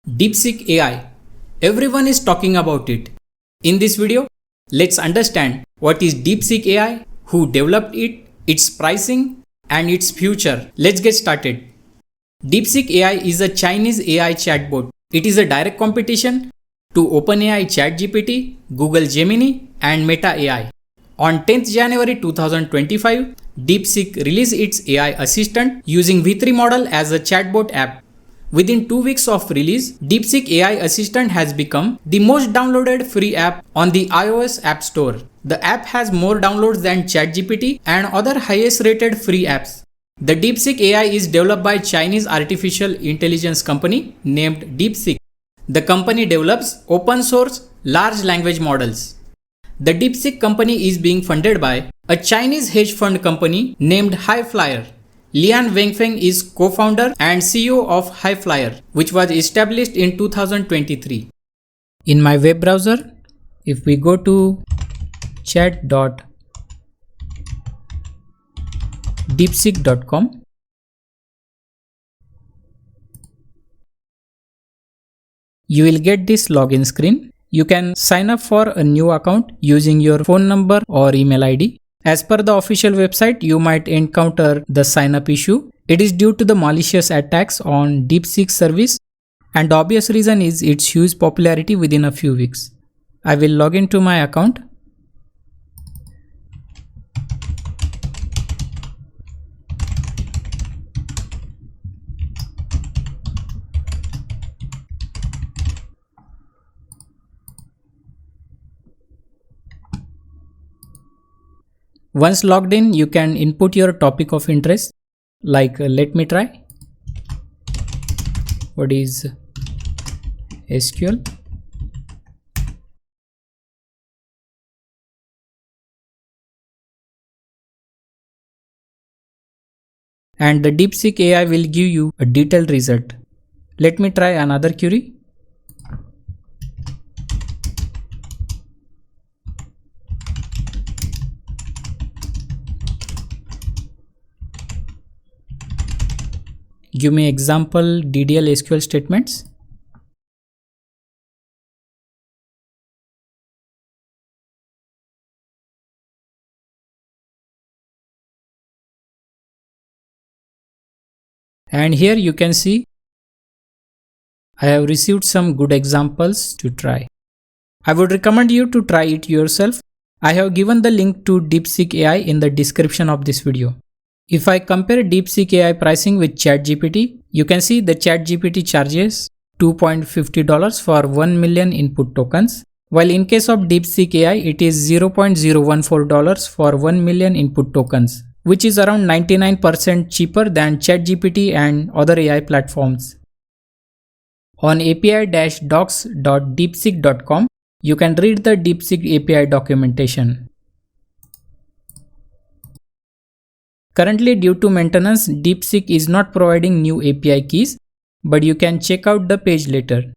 DeepSeek AI. Everyone is talking about it. In this video, let's understand what is DeepSeek AI, who developed it, its pricing, and its future. Let's get started. DeepSeek AI is a Chinese AI chatbot. It is a direct competition to OpenAI ChatGPT, Google Gemini, and Meta AI. On 10th January 2025, DeepSeek released its AI assistant using V3 model as a chatbot app. Within 2 weeks of release, DeepSeek AI Assistant has become the most downloaded free app on the iOS App Store. The app has more downloads than ChatGPT and other highest rated free apps. The DeepSeek AI is developed by Chinese artificial intelligence company named DeepSeek. The company develops open source large language models. The DeepSeek company is being funded by a Chinese hedge fund company named Highflyer. Lian Wengfeng is co-founder and CEO of Highflyer, which was established in 2023. In my web browser, if we go to chat.deepseek.com, you will get this login screen. You can sign up for a new account using your phone number or email ID. As per the official website, you might encounter the sign up issue. It is due to the malicious attacks on DeepSeek service, and the obvious reason is its huge popularity within a few weeks. I will log into my account. Once logged in, you can input your topic of interest, like let me try. What is SQL? And the DeepSeek AI will give you a detailed result. Let me try another query. Give me example DDL SQL statements. And here you can see I have received some good examples to try. I would recommend you to try it yourself. I have given the link to DeepSeek AI in the description of this video. If I compare DeepSeek AI pricing with ChatGPT, you can see the ChatGPT charges $2.50 for 1 million input tokens, while in case of DeepSeek AI, it is $0.014 for 1 million input tokens, which is around 99% cheaper than ChatGPT and other AI platforms. On api-docs.deepseek.com, you can read the DeepSeek API documentation. Currently, due to maintenance, DeepSeek is not providing new API keys, but you can check out the page later.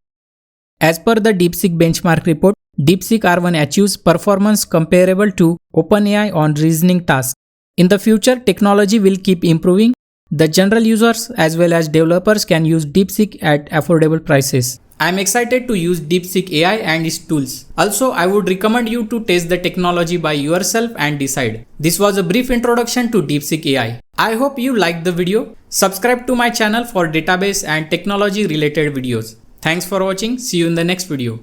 As per the DeepSeek benchmark report, DeepSeek R1 achieves performance comparable to OpenAI on reasoning tasks. In the future, technology will keep improving. The general users as well as developers can use DeepSeek at affordable prices. I am excited to use DeepSeek AI and its tools. Also, I would recommend you to test the technology by yourself and decide. This was a brief introduction to DeepSeek AI. I hope you liked the video. Subscribe to my channel for database and technology related videos. Thanks for watching. See you in the next video.